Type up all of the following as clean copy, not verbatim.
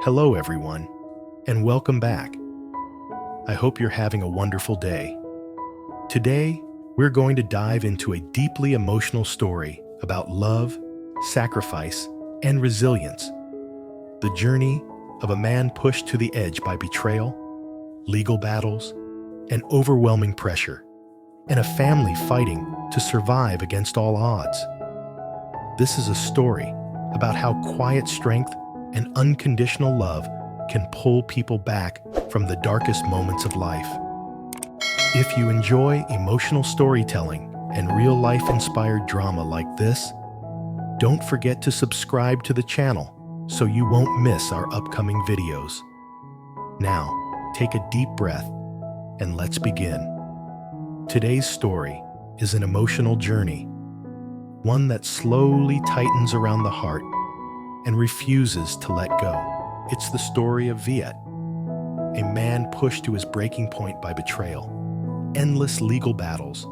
Hello, everyone, and welcome back. I hope you're having a wonderful day. Today, we're going to dive into a deeply emotional story about love, sacrifice, and resilience. The journey of a man pushed to the edge by betrayal, legal battles, and overwhelming pressure, and a family fighting to survive against all odds. This is a story about how quiet strength and unconditional love can pull people back from the darkest moments of life. If you enjoy emotional storytelling and real-life inspired drama like this, don't forget to subscribe to the channel so you won't miss our upcoming videos. Now, take a deep breath and let's begin. Today's story is an emotional journey, one that slowly tightens around the heart and refuses to let go. It's the story of Viet, a man pushed to his breaking point by betrayal, endless legal battles,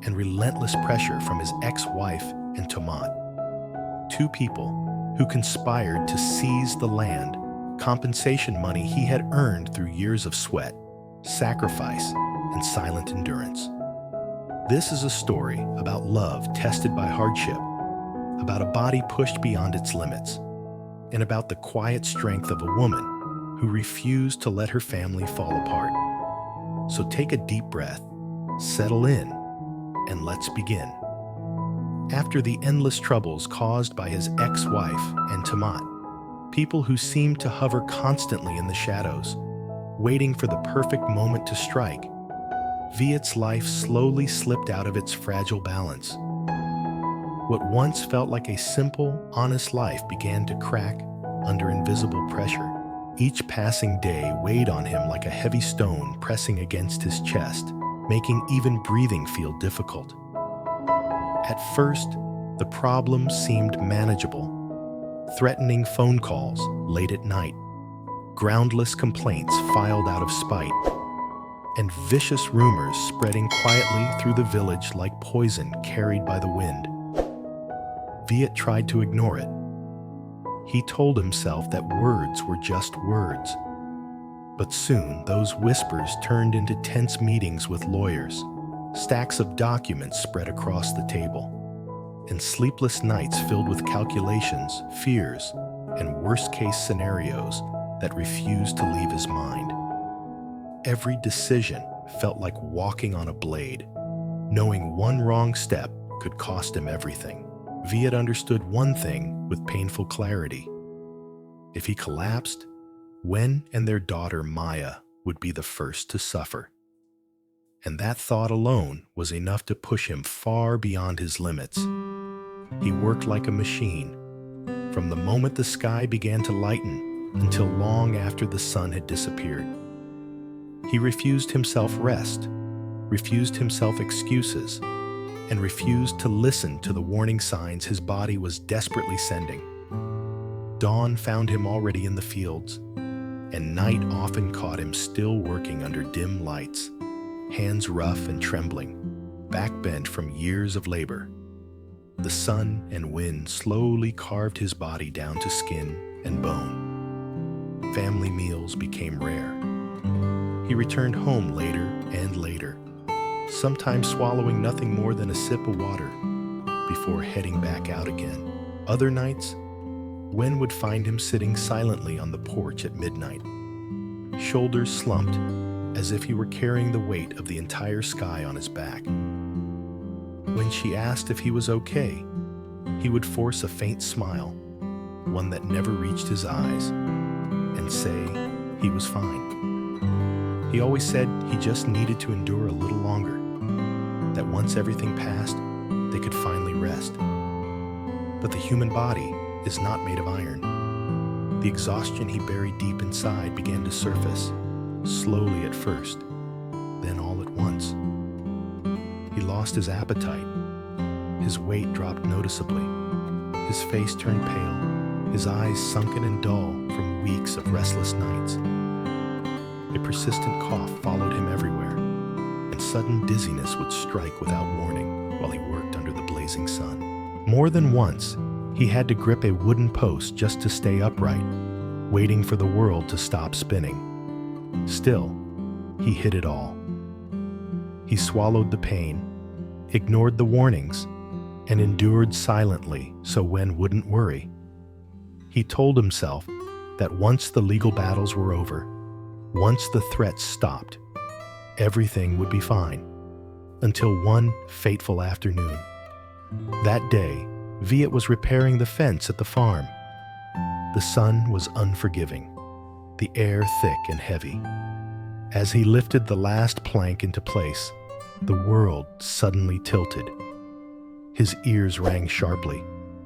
and relentless pressure from his ex-wife and Nhat. Two people who conspired to seize the land, compensation money he had earned through years of sweat, sacrifice, and silent endurance. This is a story about love tested by hardship, about a body pushed beyond its limits, and about the quiet strength of a woman who refused to let her family fall apart. So take a deep breath, settle in, and let's begin. After the endless troubles caused by his ex-wife and Nhat, people who seemed to hover constantly in the shadows, waiting for the perfect moment to strike, Viet's life slowly slipped out of its fragile balance. What once felt like a simple, honest life began to crack under invisible pressure. Each passing day weighed on him like a heavy stone pressing against his chest, making even breathing feel difficult. At first, the problems seemed manageable. Threatening phone calls late at night, groundless complaints filed out of spite, and vicious rumors spreading quietly through the village like poison carried by the wind. Viet tried to ignore it. He told himself that words were just words. But soon, those whispers turned into tense meetings with lawyers. Stacks of documents spread across the table, and sleepless nights filled with calculations, fears, and worst-case scenarios that refused to leave his mind. Every decision felt like walking on a blade, knowing one wrong step could cost him everything. Viet understood one thing with painful clarity. If he collapsed, Wen and their daughter Maya would be the first to suffer. And that thought alone was enough to push him far beyond his limits. He worked like a machine, from the moment the sky began to lighten until long after the sun had disappeared. He refused himself rest, refused himself excuses, and refused to listen to the warning signs his body was desperately sending. Dawn found him already in the fields, and night often caught him still working under dim lights, hands rough and trembling, back bent from years of labor. The sun and wind slowly carved his body down to skin and bone. Family meals became rare. He returned home later and later, sometimes swallowing nothing more than a sip of water before heading back out again. Other nights, Wen would find him sitting silently on the porch at midnight, shoulders slumped as if he were carrying the weight of the entire sky on his back. When she asked if he was okay, he would force a faint smile, one that never reached his eyes, and say he was fine. He always said he just needed to endure a little longer, that once everything passed, they could finally rest. But the human body is not made of iron. The exhaustion he buried deep inside began to surface, slowly at first, then all at once. He lost his appetite. His weight dropped noticeably. His face turned pale, his eyes sunken and dull from weeks of restless nights. A persistent cough followed him everywhere, and sudden dizziness would strike without warning while he worked under the blazing sun. More than once, he had to grip a wooden post just to stay upright, waiting for the world to stop spinning. Still, he hid it all. He swallowed the pain, ignored the warnings, and endured silently so Wen wouldn't worry. He told himself that once the legal battles were over, once the threats stopped, everything would be fine, until one fateful afternoon. That day, Viet was repairing the fence at the farm. The sun was unforgiving, the air thick and heavy. As he lifted the last plank into place, the world suddenly tilted. His ears rang sharply,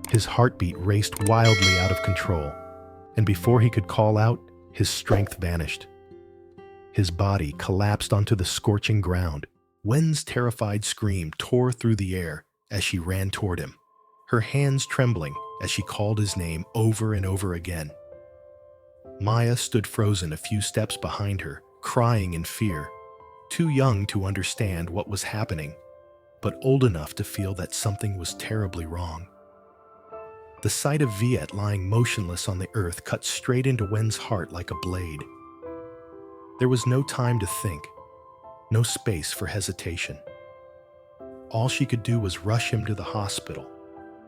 his heartbeat raced wildly out of control, and before he could call out, his strength vanished. His body collapsed onto the scorching ground. Wen's terrified scream tore through the air as she ran toward him, her hands trembling as she called his name over and over again. Maya stood frozen a few steps behind her, crying in fear, too young to understand what was happening, but old enough to feel that something was terribly wrong. The sight of Viet lying motionless on the earth cut straight into Wen's heart like a blade. There was no time to think, no space for hesitation. All she could do was rush him to the hospital,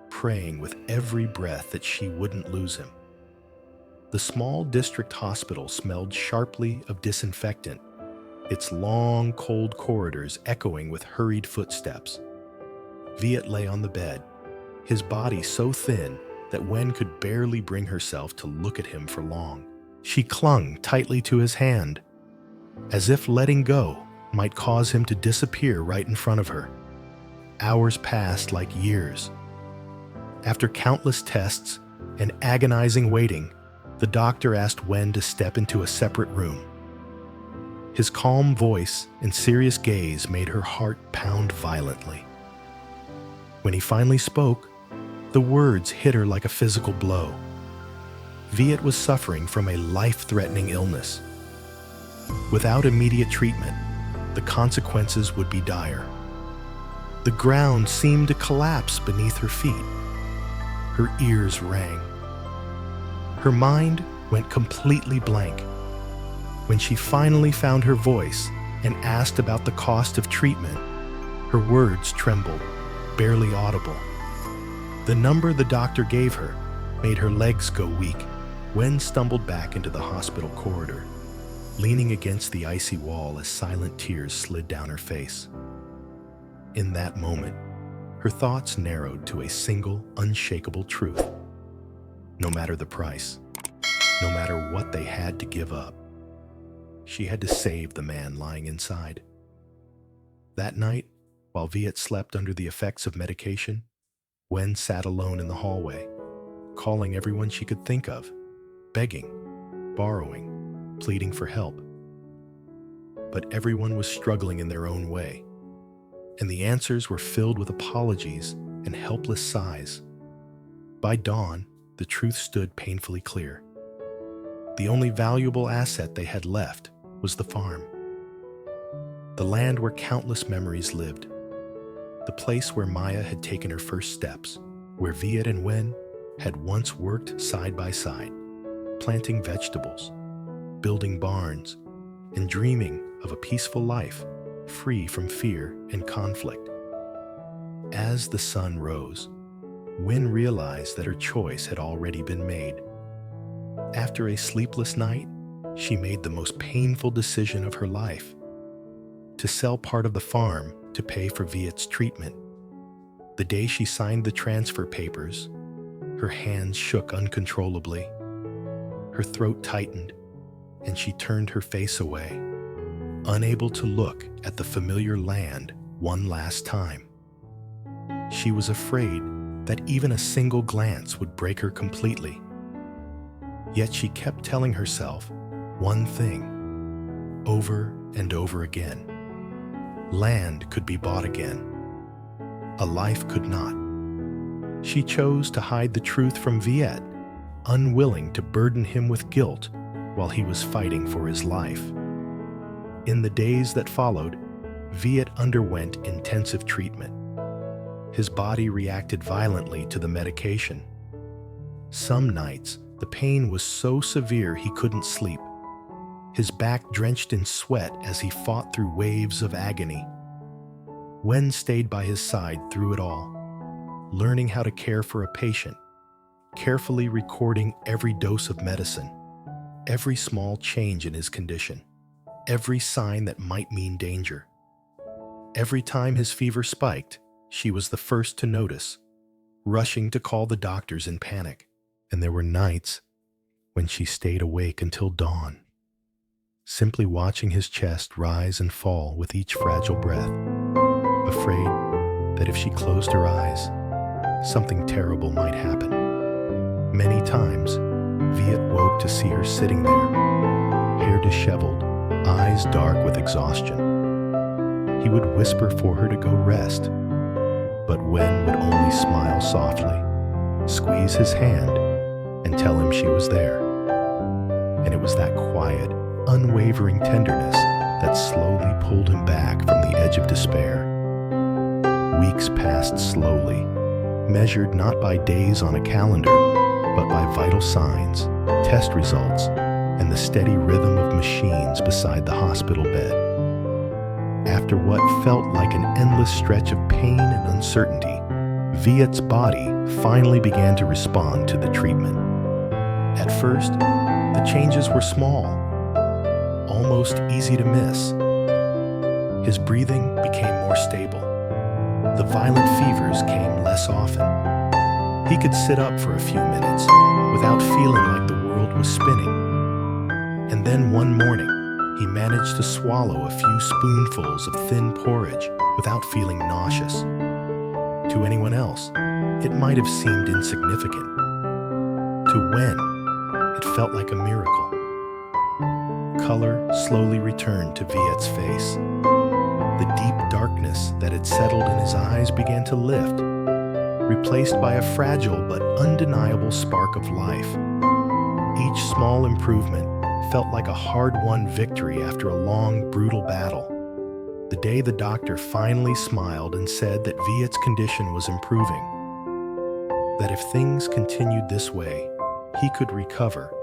praying with every breath that she wouldn't lose him. The small district hospital smelled sharply of disinfectant, its long, cold corridors echoing with hurried footsteps. Viet lay on the bed, his body so thin that Wen could barely bring herself to look at him for long. She clung tightly to his hand, as if letting go might cause him to disappear right in front of her. Hours passed like years. After countless tests and agonizing waiting, the doctor asked Wen to step into a separate room. His calm voice and serious gaze made her heart pound violently. When he finally spoke, the words hit her like a physical blow. Viet was suffering from a life-threatening illness. Without immediate treatment, the consequences would be dire. The ground seemed to collapse beneath her feet. Her ears rang. Her mind went completely blank. When she finally found her voice and asked about the cost of treatment, her words trembled, barely audible. The number the doctor gave her made her legs go weak. Wen stumbled back into the hospital corridor, leaning against the icy wall as silent tears slid down her face. In that moment, her thoughts narrowed to a single, unshakable truth. No matter the price, no matter what they had to give up, she had to save the man lying inside. That night, while Viet slept under the effects of medication, Wen sat alone in the hallway, calling everyone she could think of, begging, borrowing, pleading for help. But everyone was struggling in their own way, and the answers were filled with apologies and helpless sighs. By dawn, the truth stood painfully clear. The only valuable asset they had left was the farm. The land where countless memories lived. The place where Maya had taken her first steps, where Viet and Wen had once worked side by side, planting vegetables, building barns, and dreaming of a peaceful life, free from fear and conflict. As the sun rose, Wen realized that her choice had already been made. After a sleepless night, she made the most painful decision of her life: to sell part of the farm to pay for Viet's treatment. The day she signed the transfer papers, her hands shook uncontrollably. Her throat tightened, and she turned her face away, unable to look at the familiar land one last time. She was afraid that even a single glance would break her completely. Yet she kept telling herself one thing, over and over again. Land could be bought again. A life could not. She chose to hide the truth from Viet, unwilling to burden him with guilt while he was fighting for his life. In the days that followed, Viet underwent intensive treatment. His body reacted violently to the medication. Some nights, The pain was so severe he couldn't sleep, his back drenched in sweat as he fought through waves of agony. Wen stayed by his side through it all, learning how to care for a patient, carefully recording every dose of medicine, every small change in his condition, every sign that might mean danger. Every time his fever spiked, she was the first to notice, rushing to call the doctors in panic. And there were nights when she stayed awake until dawn, simply watching his chest rise and fall with each fragile breath, afraid that if she closed her eyes, something terrible might happen. Many times, Viet woke to see her sitting there, hair disheveled, eyes dark with exhaustion. He would whisper for her to go rest, but Wen would only smile softly, squeeze his hand, and tell him she was there. And it was that quiet, unwavering tenderness that slowly pulled him back from the edge of despair. Weeks passed slowly, measured not by days on a calendar, but by vital signs, test results, and the steady rhythm of machines beside the hospital bed. After what felt like an endless stretch of pain and uncertainty, Viet's body finally began to respond to the treatment. At first, the changes were small, almost easy to miss. His breathing became more stable. The violent fevers came less often. He could sit up for a few minutes without feeling like the world was spinning. And then one morning, he managed to swallow a few spoonfuls of thin porridge without feeling nauseous. To anyone else, it might have seemed insignificant. To Wen, it felt like a miracle. Color slowly returned to Viet's face. The deep darkness that had settled in his eyes began to lift, replaced by a fragile but undeniable spark of life. Each small improvement felt like a hard-won victory after a long, brutal battle. The day the doctor finally smiled and said that Viet's condition was improving, that if things continued this way, he could recover.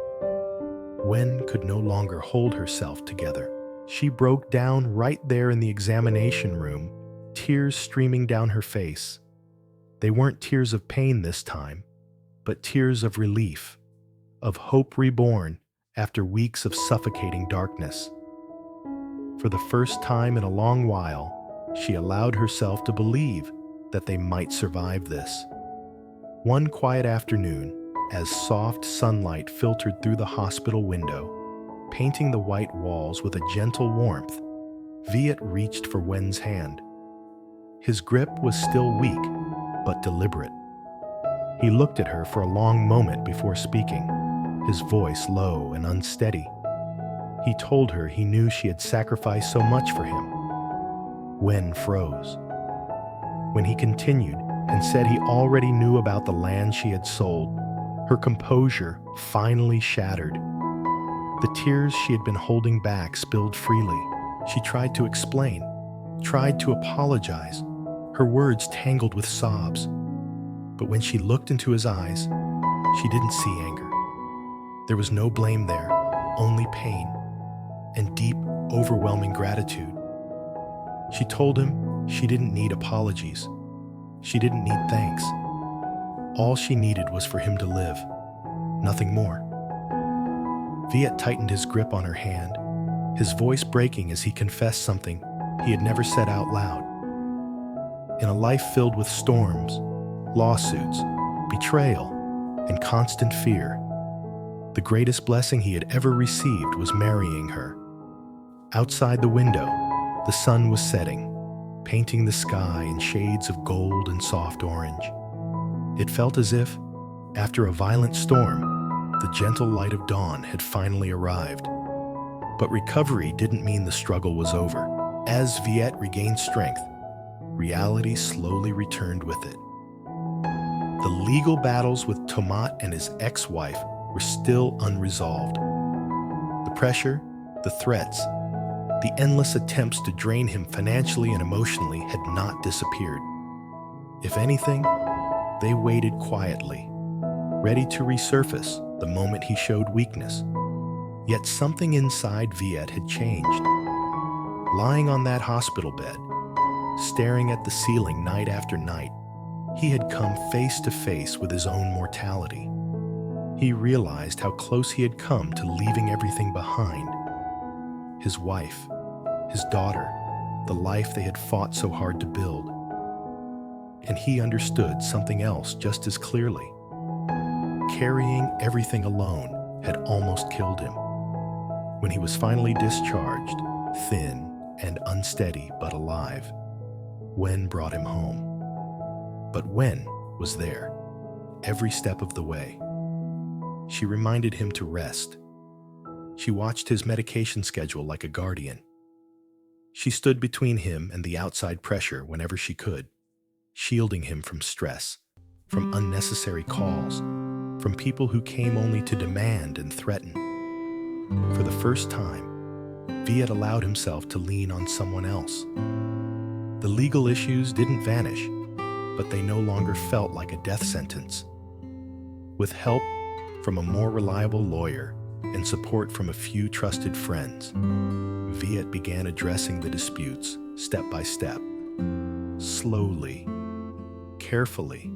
Wen could no longer hold herself together. She broke down right there in the examination room, tears streaming down her face. They weren't tears of pain this time, but tears of relief, of hope reborn after weeks of suffocating darkness. For the first time in a long while, she allowed herself to believe that they might survive this. One quiet afternoon, as soft sunlight filtered through the hospital window, painting the white walls with a gentle warmth, Viet reached for Wen's hand. His grip was still weak, but deliberate. He looked at her for a long moment before speaking, his voice low and unsteady. He told her he knew she had sacrificed so much for him. Wen froze. When he continued and said he already knew about the land she had sold, her composure finally shattered. The tears she had been holding back spilled freely. She tried to explain, tried to apologize, her words tangled with sobs. But when she looked into his eyes, she didn't see anger. There was no blame there, only pain and deep, overwhelming gratitude. She told him she didn't need apologies. She didn't need thanks. All she needed was for him to live, nothing more. Viet tightened his grip on her hand, his voice breaking as he confessed something he had never said out loud. In a life filled with storms, lawsuits, betrayal, and constant fear, the greatest blessing he had ever received was marrying her. Outside the window, the sun was setting, painting the sky in shades of gold and soft orange. It felt as if, after a violent storm, the gentle light of dawn had finally arrived. But recovery didn't mean the struggle was over. As Viet regained strength, reality slowly returned with it. The legal battles with Tomat and his ex-wife were still unresolved. The pressure, the threats, the endless attempts to drain him financially and emotionally had not disappeared. If anything, they waited quietly, ready to resurface the moment he showed weakness. Yet something inside Viet had changed. Lying on that hospital bed, staring at the ceiling night after night, he had come face to face with his own mortality. He realized how close he had come to leaving everything behind. His wife, his daughter, the life they had fought so hard to build. And he understood something else just as clearly. Carrying everything alone had almost killed him. When he was finally discharged, thin and unsteady but alive, Wen brought him home. But Wen was there, every step of the way. She reminded him to rest. She watched his medication schedule like a guardian. She stood between him and the outside pressure whenever she could, shielding him from stress, from unnecessary calls, from people who came only to demand and threaten. For the first time, Viet allowed himself to lean on someone else. The legal issues didn't vanish, but they no longer felt like a death sentence. With help from a more reliable lawyer and support from a few trusted friends, Viet began addressing the disputes step by step, slowly, carefully,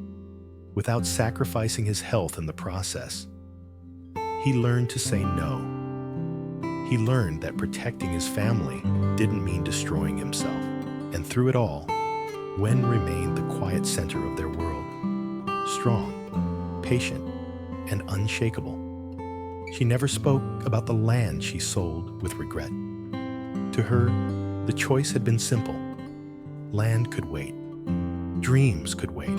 without sacrificing his health in the process. He learned to say no. He learned that protecting his family didn't mean destroying himself. And through it all, Wen remained the quiet center of their world, strong, patient, and unshakable. She never spoke about the land she sold with regret. To her, the choice had been simple. Land could wait. Dreams could wait.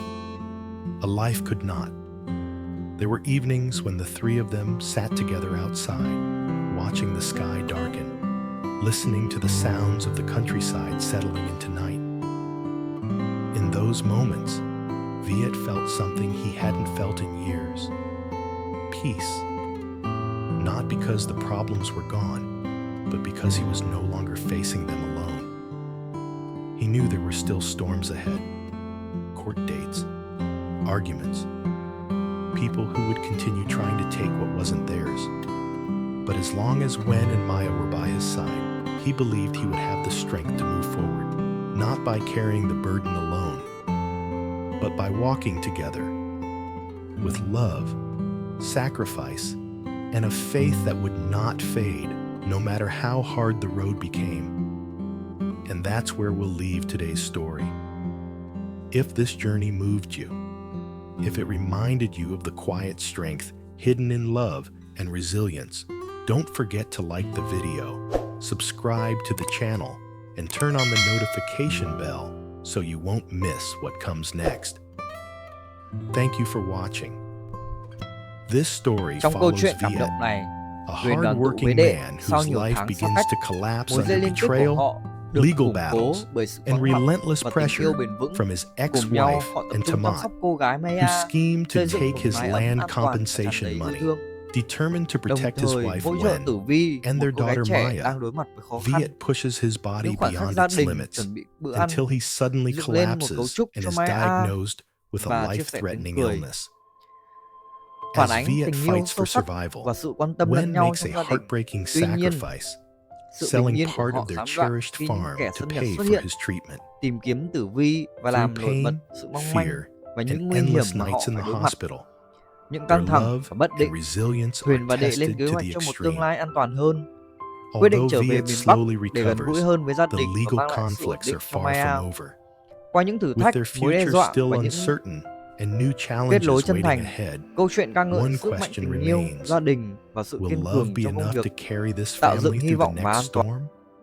A life could not. There were evenings when the three of them sat together outside, watching the sky darken, listening to the sounds of the countryside settling into night. In those moments, Viet felt something he hadn't felt in years. Peace. Not because the problems were gone, but because he was no longer facing them alone. He knew there were still storms ahead. Court dates, arguments, people who would continue trying to take what wasn't theirs. But as long as Wen and Maya were by his side, he believed he would have the strength to move forward, not by carrying the burden alone, but by walking together with love, sacrifice, and a faith that would not fade, no matter how hard the road became. And that's where we'll leave today's story. If this journey moved you, if it reminded you of the quiet strength hidden in love and resilience, don't forget to like the video, subscribe to the channel, and turn on the notification bell so you won't miss what comes next. Thank you for watching. This story Trong câu follows chuyện cảm Viet, động này, a Huyền đoàn tụ với hard-working Đệ man sau whose nhiều life tháng xa begins cách. to collapse Mối dây under liên kết của betrayal, họ được legal củng cố battles, bởi sự and vắng mặt relentless và tình yêu pressure bền vững. from his Cùng nhau, ex-wife họ tập and trung chăm Tamat, sóc cô gái who Maya, schemed to xây dựng take một his mái ấm land an toàn và tràn compensation đầy yêu money. thương. Determined to Đồng protect his thời wife hỗ trợ Wen Tử Vi, and một their cô gái daughter trẻ Maya, đang đối mặt với khó khăn. Viet pushes his body Những khoảnh khắc beyond gia its đình limits chuẩn bị bữa ăn, until he suddenly dựng lên một cấu collapses trúc and cho is Maya diagnosed with a và chia sẻ tiếng life-threatening cười. illness. Phản As ánh Viet tình yêu fights sâu for sắc survival, và sự quan tâm lẫn Wen nhau makes trong a gia đình. heartbreaking Tuy nhiên, sacrifice, sự bình selling yên của part họ of their gián đoạn cherished khi những farm kẻ to xâm nhập pay xuất for hiện, his treatment. tìm kiếm Tử Vi và Through làm nổi bật pain, sự mong manh fear, và những and nguy hiểm endless mà họ nights in phải the đối mặt. hospital, Những their căng thẳng love và bất and định, resilience Huyền are và Đệ lên tested kế to hoạch the cho một extreme. tương lai an toàn hơn. Quyết định Although trở về Viet miền Bắc slowly để gần gũi recovers, hơn với gia the đình và legal mang lại sự ổn conflicts định are cho far Maya. from over. Qua những thử With thách, their mối đe future dọa still và những uncertain and new kết challenges nối chân waiting thành, ahead, câu chuyện ca ngợi one sức mạnh question tình yêu, remains. gia đình và sự Will kiên love cường be trong công enough việc, to carry this tạo dựng family hy through the vọng và an next toàn. storm?